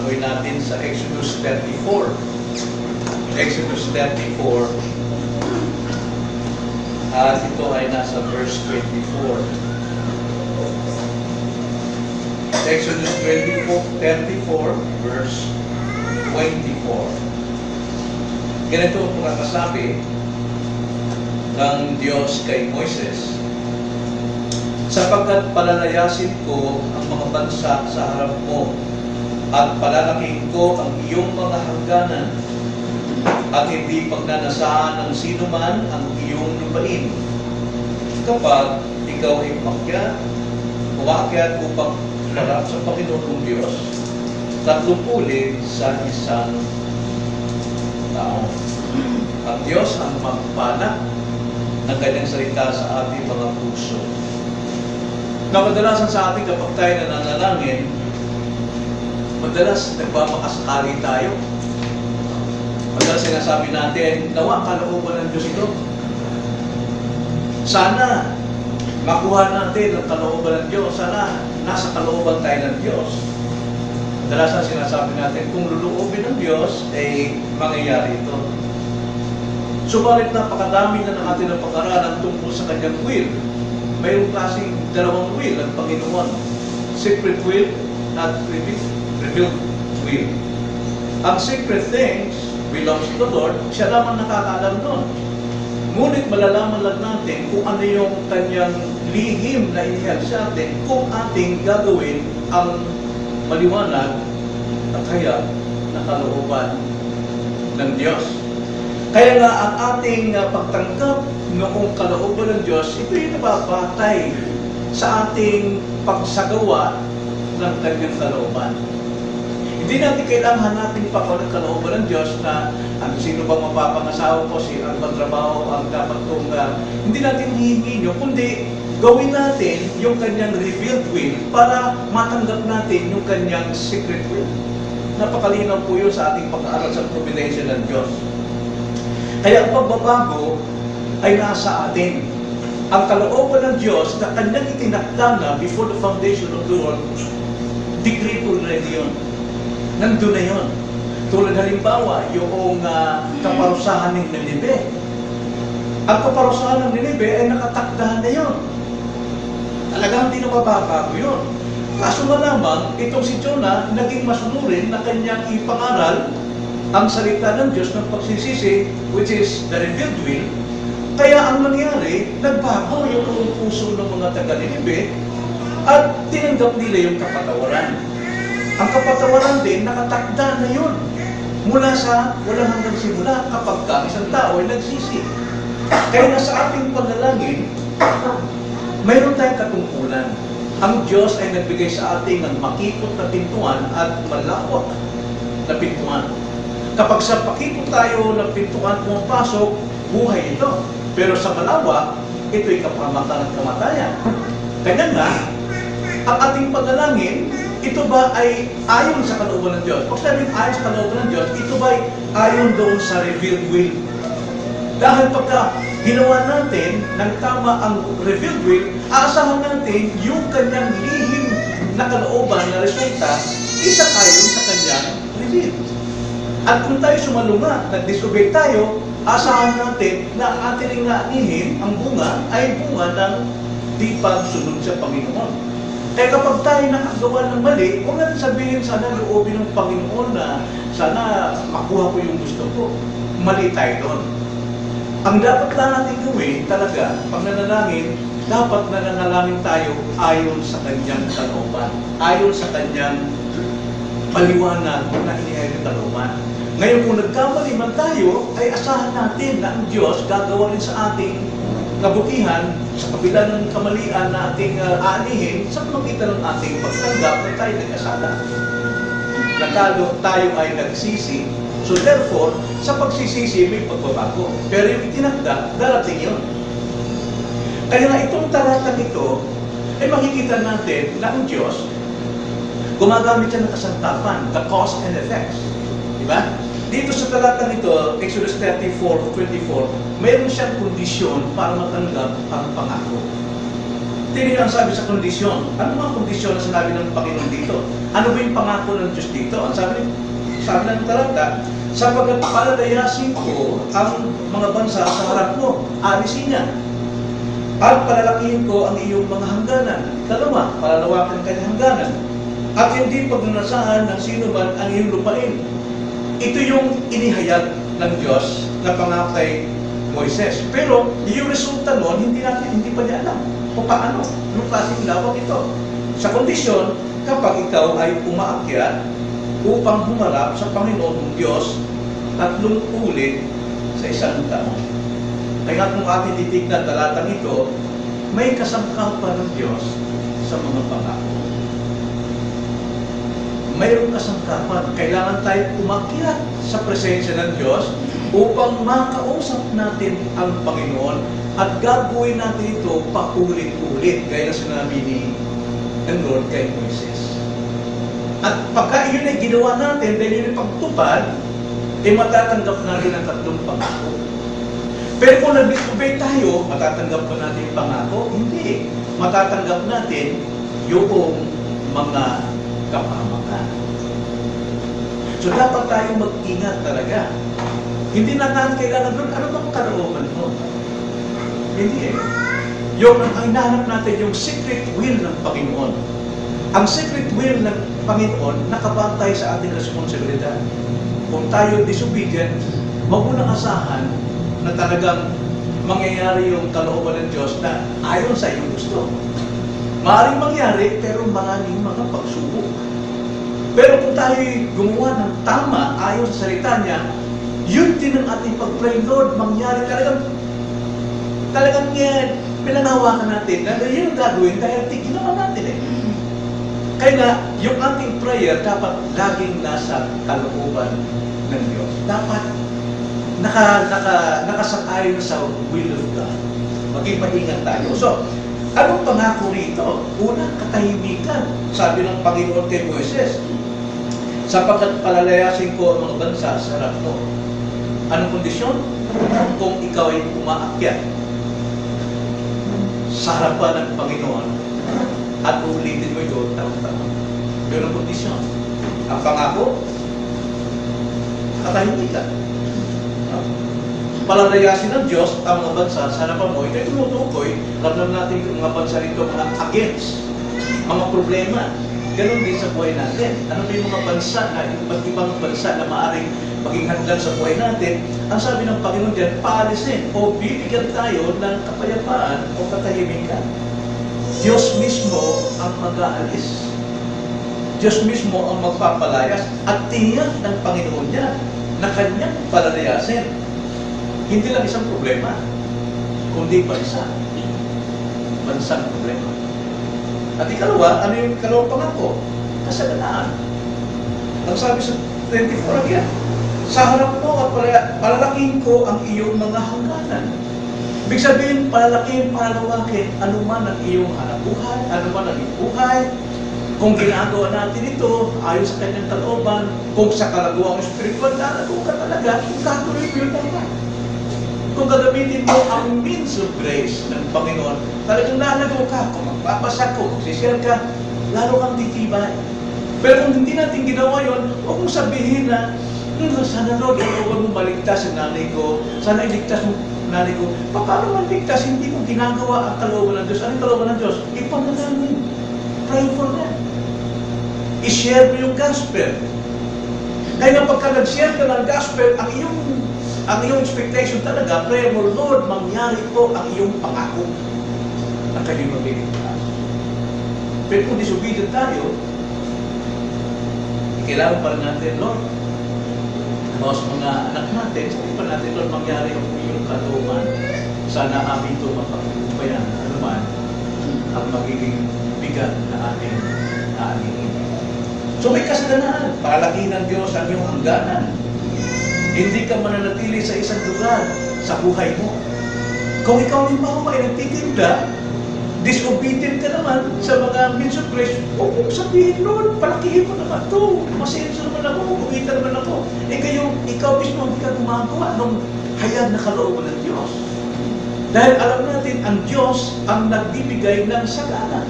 Bagoy natin sa Exodus 34. Exodus 34. At ito ay nasa verse 24. Exodus 34, verse 24. Ganito ang pagkakasabi ng Diyos kay Moises. Sapagkat palalayasin ko ang mga bansa sa harap mo at palalaking ko ang iyong mga hangganan at hindi pagnanasaan ng sino man ang iyong lupain. Kapag ikaw ay umakyat upang harap sa Panginoon kong Diyos, 30 ulit sa isang tao. Ang Diyos ang magpala ng kanyang salita sa ating mga puso. Kadalasan sa ating kapag tayo nananalangin, madalas nagmamakasakali tayo. Madalas sinasabi natin, nawa kalooban ng Diyos ito. Sana makuha natin ang kalooban ng Diyos. Sana nasa kalooban tayo ng Diyos. Kadalasan sinasabi natin, kung luluobin ng Diyos, ay mangyayari ito. Subalit napakadami na ng ating pag-aralan tungkol sa kanyang will. Mayroong klaseng dalawang will ng Panginoon. Secret will at revealed will. Ang secret things belongs to the Lord, siya lamang nakakaalam doon. Ngunit malalaman lang natin kung ano yung kanyang lihim na inihal sa atin kung ating gagawin ang maliwanag at kaya na kalooban ng Diyos. Kaya nga ang ating pagtanggap noong kalooban ng Diyos, ito yung nababatay sa ating pagsagawa ng kanyang kalooban. Hindi natin kailangan natin pa ng kalooban ng Diyos na sino bang mapapangasawa ko, sino ang trabaho ang dapat kong hindi natin hihingin nyo, kundi gawin natin yung kanyang revealed will para matanggap natin yung kanyang secret will. Napakalinaw po yun sa ating pag-aaral sa providensya ng Diyos. Kaya ang pagbabago ay nasa atin. Ang kalooban ng Diyos na kanyang itinakda na before the foundation of the world, decree po na yun. Nandun na yun. Tulad halimbawa, yung kaparusahan ng Ninibe. Ang kaparusahan ng Ninibe ay nakatakdahan na yun. Talagang hindi na mababago yun. Kaso malamang, itong si Jonah, naging masunurin na kanyang ipangaral ang salita ng Diyos ng pagsisisi, which is the revealed will. Kaya ang nangyari, nagbago yung puso ng mga taga-Ninibe at tinanggap nila yung kapatawaran. Ang kapatawaran din, nakatakda na yun. Mula sa walang hanggang simula kapag isang tao ay nagsisi. Kaya na sa ating panalangin, mayroon tayong katungkulan. Ang Diyos ay nagbigay sa ating ng makipot na pintuan at malawak na pintuan. Kapag sa pakipot tayo ng pintuan pumapasok, buhay ito. Pero sa malawak, ito'y kapamakan at kamatayan. Kaya nga, ang ating panalangin, ito ba ay ayon sa kalooban ng Diyos? Pag sabing ayon sa kalooban ng Diyos, ito ba ay ayon doon sa revealed will? Dahil pagka ginawa natin ng tama ang revealed will, aasahan natin yung kanyang lihim na kalooban na resulta, isa ayon sa kanyang revealed. At kung tayo sumalunga, nag-disobey tayo, asahan natin na ang ating lihim, ang bunga, ay bunga ng di pagsunod sa Panginoon. Kaya kapag tayo nakagawa ng mali, huwag natin sabihin sana loobin ng Panginoon na sana makuha ko yung gusto ko. Mali tayo doon. Ang dapat lang natin gawin talaga, pag nanalangin, dapat nananalangin tayo ayon sa kanyang kalooban, ayon sa kanyang paliwanag na inihayag ng kalooban. Ngayon kung nagkamali man tayo, ay asahan natin na ang Diyos gagawa rin sa ating kabutihan sa kabila ng kamalian na ating aanihin sa pamagitan ng ating pagtanggap na tayo nag-asala. Nakalo tayo ay nagsisi, so therefore, sa pagsisisi may pagbabago. Pero yung itinakda, darating yun. Kaya nga itong talatang ito, ay makikita natin na ang Diyos, gumagamit siya ng kasantapan, the cause and effects. Diba? Dito sa talatang ito, Exodus 34:24, mayroon siyang kondisyon para matanggap ang pangako. Tingnan ang sabi sa kondisyon. Ano mga kondisyon na sinabi ng Panginoon dito? Ano ba yung pangako ng Diyos dito? Ang sabi ng talata, sapagkat palalayasin ko ang mga bansa sa harap mo, alisin niya. At palalakihin ko ang iyong mga hangganan. Dalawa, palalawakan kanyang hangganan. At hindi pagnanasahan ng sino man ang iyong lupain. Ito yung inihayag ng Diyos na pangako kay Moises. Pero yung resulta noon, hindi pa niya alam kung paano, anong klaseng lawak ito. Sa kondisyon, kapag ikaw ay umaakyat upang humarap sa Panginoon ng Diyos 3 ulit sa isang taon. Kaya kung ating titignan talatang ito, may kasangkapan ng Diyos sa mga pangako. Mayroong kasangkapan. Kailangan tayo umakyat sa presensya ng Diyos upang makausap natin ang Panginoon at gagawin natin ito paulit-ulit gaya na sinabi ni Lord kay Moises. At pagka yun ay ginawa natin, dahil yun ay pagtupad, matatanggap natin ang 3 pangako. Pero kung nag-disobey tayo, matatanggap ba natin yung pangako? Hindi. Matatanggap natin yung mga kapahamakan. So dapat tayong mag-ingat talaga. Hindi na natin kailangan doon, ano bang karooban mo? Hindi eh. Yung ang hinahanap natin, yung secret will ng Panginoon. Ang secret will ng Panginoon, nakabantay sa ating responsibilidad. Kung tayo disobedient, magunang asahan na talagang mangyayari yung kalooban ng Diyos na ayon sa iyong gusto. Maaaring mangyari, pero maraming mga pagsubok. Pero kung tayo gumawa ng tama ayon sa salita niya, yun din ang ating pag-pray, Lord, mangyari talagang pinanawakan natin na yun ang gagawin dahil ginawa natin eh. Kaya nga, yung ating prayer dapat laging nasa kalooban ng Diyos. Dapat nakasakay na sa will of God. Maging maingat tayo. So, anong pangako rito? Una, katahimikan. Sabi ng Panginoon kay Moises, sapagkat palalayasin ko ang mga bansa sa harap mo. Anong kondisyon? Kung ikaw ay umaakyat sa harapan ng Panginoon at uulitin mo ito taon-taon. Yun ang kondisyon. Ang pangako, katahimikan. Palalayasin ng Diyos ang mga bansa sa harapan mo. Ito tumutukoy, alam natin yung mga bansa rito, mga against, mga problema. Ganon din sa buhay natin. Ano ba yung mga bansa na, iba't ibang bansa na maaaring maging hadlan sa buhay natin, ang sabi ng Panginoon diyan, paalisin o bibigyan tayo ng kapayapaan o katahimikan. Diyos mismo ang mag-aalis. Diyos mismo ang magpapalayas at tiyak ng Panginoon niya na kanyang palalayasin. Hindi lang isang problema, kundi bansa. Bansang problema. At ikalawa, ano yung ikalawang pangako? Kasaganaan. Ang sabi sa 24 again, sa harap mo at palalakihin ko ang iyong mga hangganan. Ibig sabihin, palalakihin, palalawakin, anuman ang iyong hanabuhay, anuman ang iyong buhay. Kung ginagawa natin ito, ayon sa kanyang kalooban, kung sa kalaguang spiritual, lalago ka talaga, kung gatuloy mo yun talaga. Kung gagamitin mo ang means of grace ng Panginoon, talagang lalago ka. Kung magpapasa ko, magsishare ka, lalo kang titibay. Pero kung hindi natin ginawa yun, huwag mong sabihin na, sana Lord, huwag mong maligtas ang nanay ko, sana iligtas mo nanay ko. Paano maligtas? Hindi mo ginagawa ang kalooban ng Diyos. Ano yung kalooban ng Diyos? Ipanalangin. Pray for them. I-share mo yung gospel. Kaya pagka nag-share ka ng gospel, ang iyong expectation talaga, prayer mo, Lord, mangyari po ang iyong pangako na kayo magliligtas. Pero kung disobedient tayo, kailangan pa rin natin, Lord, sa mga anak natin, sabi pa natin, Lord, mangyari ang iyong kalooban. Sana amin ito mapagpayan, ano man, ang magiging bigat na ating aanihin. So may kasaganaan, palalakihin ng Diyos ang iyong hangganan. Hindi ka mananatili sa isang lugar sa buhay mo. Kung ikaw limbawa ay nagtitinda, disobedient ka naman sa mga means of grace, huwag mong sabihin, Lord, palakihin mo naman ito. Masenso naman ako, kumita naman ako. Ikaw mismo, hindi ka gumagawa ng hayag na kalooban ng Diyos. Dahil alam natin, ang Diyos ang nagbibigay ng sagana.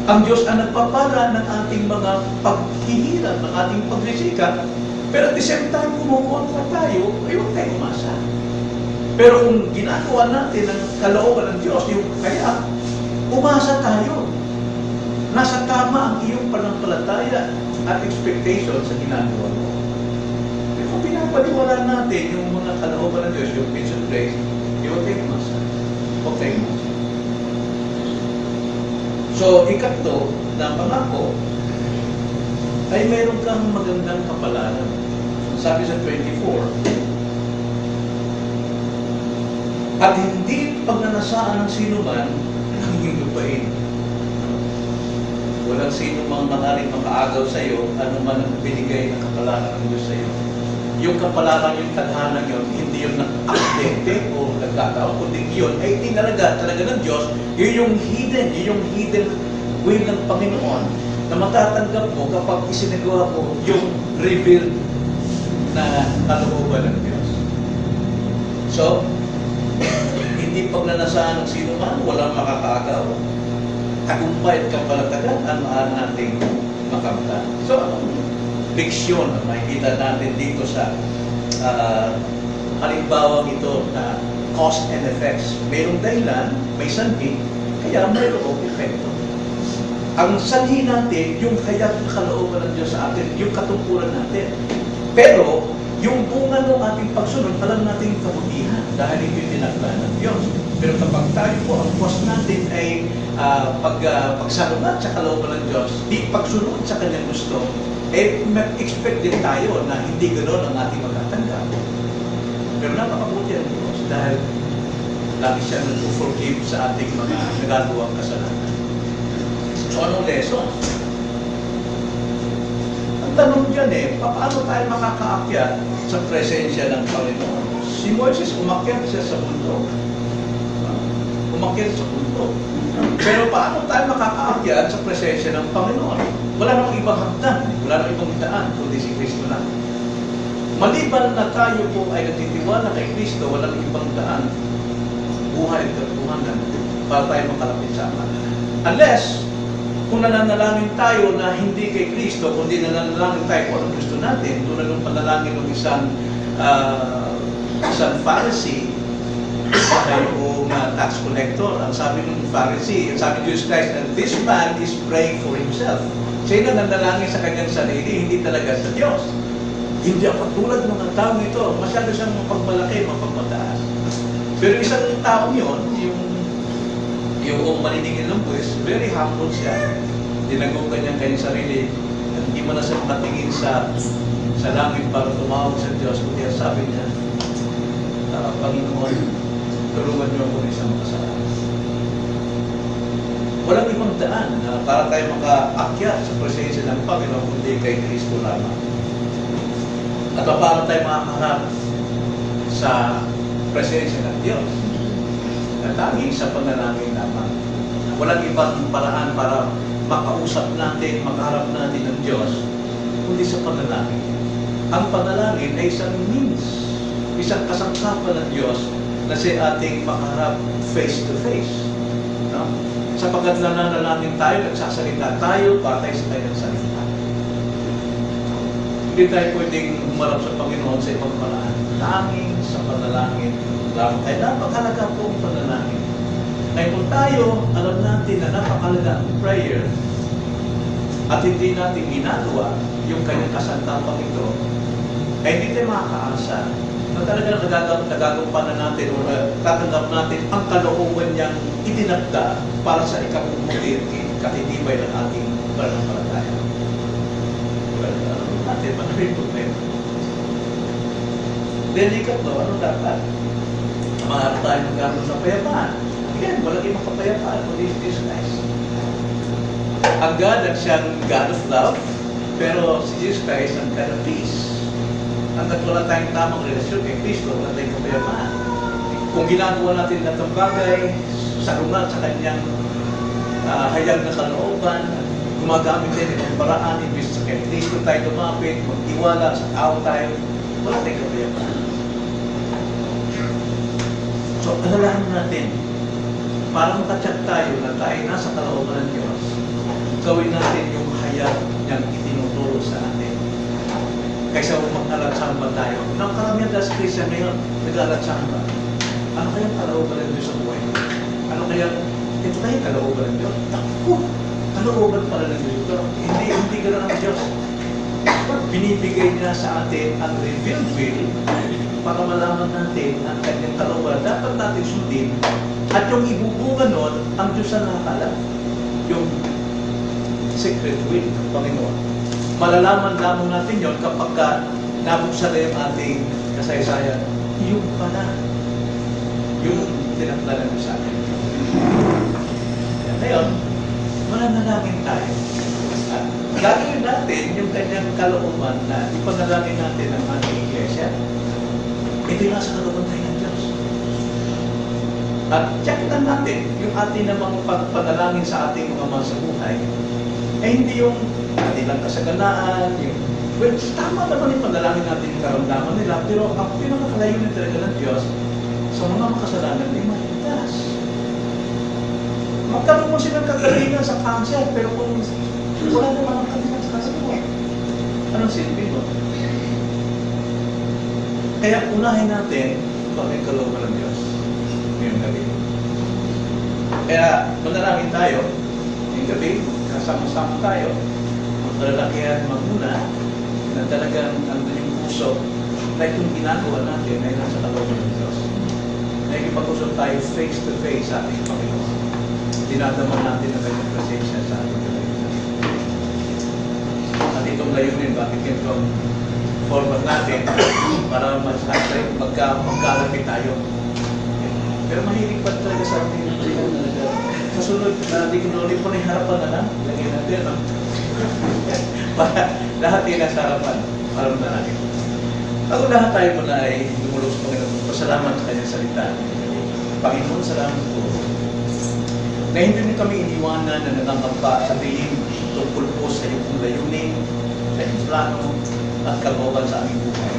Ang Diyos ang nagpapala ng ating mga paghihirap, ng ating pagsisikap. Pero at the same time, kumukontra tayo, ay huwag tayo umasa. Pero kung ginagawa natin ang kalooban ng Diyos, yung kaya, umasa tayo. Nasa tama ang iyong pananampalataya at expectation sa ginagawa mo. Pero kung pinapaniwala natin yung mga kalooban ng Diyos, yung peace and grace, huwag tayo umasa. Huwag tayo umasa. So, ikatlo na pangako ay mayroon kang magandang kapalaran. Sabi sa 24, at hindi pagnanasaan ng sino man ang iyong lupain. Walang sino mang maaaring makaagaw sa iyo, ano man ang binigay na kapalaran ng Diyos sa iyo. Yung kapalaran, yung tadhana yun, hindi yun nag-akdente o nagkataon, kundi yun ay tinalaga ng Diyos. Yun yung hidden will ng Panginoon na matatanggap mo kapag isinagawa mo yung revealed na kalooban ng Diyos. So, hindi pagnanasaan ng sino man, walang makakaagaw. Tagumpay at kapalatagan ang maaari nating makamtan. So, leksyon ang makikita natin dito sa halimbawang ito na cause and effects. Mayroong dahilan, may sanhi, kaya mayroong epekto. Ang sanhi natin, yung kaya kalooban ng Diyos sa atin, yung katungkulan natin. Pero, yung bunga ng ating pagsunod, alam natin yung kabutihan dahil ito yung tinaklaan ng Diyos. Pero kapag tayo po, ang cause natin ay pagsalungat sa kalooban ng Diyos, di pagsunod sa kanyang gusto, mag-expect din tayo na hindi gano'n ang ating magtatanggap. Pero napakabuti ang Diyos dahil lagi siya nag-forgive sa ating mga nagagawang kasalanan. So, anong lesson? Ang tanong dyan paano tayo makakaakyat sa presensya ng Panginoon? Si Moises umakyat siya sa bundok. Umakyat sa bundok. Pero paano tayo makakaakyat sa presensya ng Panginoon? Wala namang ibang hagdan, wala namang ibang daan, kundi si Kristo lang. Maliban na tayo po ay nagtitiwala kay Kristo, walang ibang daan, buhay at katuhanan para tayo makalapit sa Ama. Unless, kung nananalangin tayo na hindi kay Kristo, kundi nananalangin tayo kung anong gusto natin, tulad ng panalangin ng isang Pharisee, yung tax collector, ang sabi ng Pharisee, ang sabi ng Jesus Christ, and this man is praying for himself. Siya na nanalangin sa kanyang sarili, hindi talaga sa Diyos. Hindi ako tulad ng mga taong ito, masyado siyang mapagmalaki, mapagmataas. Pero isang taong yun, yung maniningil ng buwis, very humble siya. Tinagong kanyang sarili, hindi mo na siya matingin sa langit para tumawag sa Diyos, kundi sabi niya, Panginoon, tulungan niyo ako rin sa mga kasalanan. Walang ibang daan na para tayo makaakyat sa presensya ng Panginoon kundi kay Kristo lamang. At paano tayo makakaharap sa presensya ng Diyos? Lagi sa panalangin lamang. Walang ibang paraan para makausap natin, makaharap natin ng Diyos kundi sa panalangin. Ang panalangin ay isang means, isang kasangkapan ng Diyos na siya ating makaharap face to face. No? Sapagkat nananalangin tayo, nagsasalita tayo, patay sa kanyang salita. Hindi tayo pwedeng humarap sa Panginoon sa ibang paraan. Tanging sa panalangin lamang. Kaya napakalaga po ang panalangin. Ngayon kung tayo, alam natin na napakalaga ang prayer at hindi natin ginagawa yung kanyang kasantapang ito, ay hindi tayo makakaasa na talagang nagagampanan natin o tatanggap natin ang kalooban niyang itinagda para sa ikabubuti at katitibay ng ating pananampalataya. Well, natin, maraming problema. Then, ikatlo, ano dapat? Maharap tayo magkaroon sa kapayapaan. Again, walang ibang kapayapaan kundi Jesus Christ. Ang God at siyang God of love, pero si Jesus Christ ang God of peace. Hanggat wala tayong tamang relasyon kay Kristo, wala tayong kapayapaan. Kung ginagawa natin na itong bagay, salungat sa kanyang hayag na kalooban, gumagamit tayo ng paraan, ibig sa kay Kristo tayo lumapit, magtiwala sa tao tayo, wala tayong kapayapaan. So So, alalahanin natin, para makatsak tayo na tayo nasa kalooban ng Diyos, gawin natin yung hayag niyang itinuturo sa atin. Kaysa mag-alatsamba tayo. Nang karamihan dahil sa Christian ngayon, nag-alatsamba. Ano kayang kalooban ng Diyos sa buhay? Ano kayang, ito tayo kalooban ng Diyos? Naku! Kalooban pala ng Diyos ito. Hindi gano'n ang Diyos. Binibigay niya sa atin ang revealed will para malaman natin ang kanyang kalooban. Dapat natin sundin. At yung ibubunga nun, ang Diyos na nakakala. Yung secret will ng Panginoon. Malalaman lamang natin yon kapag nabuksan na yung ating kasaysayan. Yung pala. Yung tinatlanan mo sa atin. Ngayon, mananalangin tayo. At gagawin natin yung kanyang kalooban na ipanalangin natin ang ating iglesia. Ito yung nasa kalooban tayo ng Diyos. At check lang natin yung ating namang pagpanalangin sa ating mga mga sa buhay. Eh hindi yung kanilang kasaganaan, yung well, tama naman yung panalangin natin yung karamdaman nila, pero ang pinakalayunin talaga ng Diyos sa mga makasalanan ay maligtas. Magkaroon mo silang kagalingan sa cancer, pero kung wala naman ang kagalingan sa cancer mo, anong silbi mo? Kaya unahin natin kung ang kalooban ng Diyos ngayong gabi. Kaya manalangin tayo ngayong gabi, kasama-sama tayo, maglalalakihan magmuna na talagang andun yung puso na itong ginagawa natin ay nasa kalooban ng Diyos. Nakikipag-usap tayo face to face sa ating Panginoon. Dinadaman natin ang kanyang presensya sa ating layunin. At itong layunin, bakit itong format natin para magkalapit tayo. Pero mahilig pa talaga sa ating kasunod na di ko ulit po na yung harapan na lang. Lagyan natin, no? Para lahat yung nasa harapan. Para muna natin. Ako lahat tayo muna ay lumulog sa Panginoon. Pasalamat sa kanyang salita. Panginoon, salamat po. Na hindi niyo kami iniwanan na nangangamba sa tingin tungkol po sa iyong layunin, sa iyong plano, at kalooban sa aming buhay.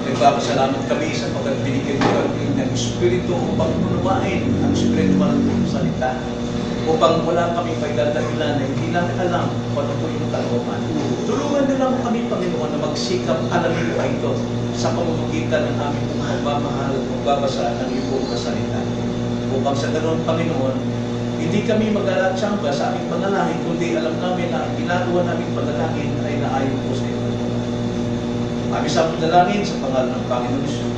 Nagpapasalamat kami sa pagkabinigyan kami ng Espiritu upang unawain ang Espiritu ng salita, upang wala kami pagdadahilan na hindi namin alam kung ano po yung kalooban. Tulungan niyo lang kami, Panginoon, na magsikap alamin po ito sa pamamagitan ng aming pagmamahal at pagbabasa ng iyong salita. Upang sa ganoon, Panginoon, hindi kami mag-alatsamba sa aming panalangin, kundi alam namin na ang ginagawa naming panalangin ay naayon po sa iyo. Kami sa panalangin sa pangalan ng Panginoon Jesus.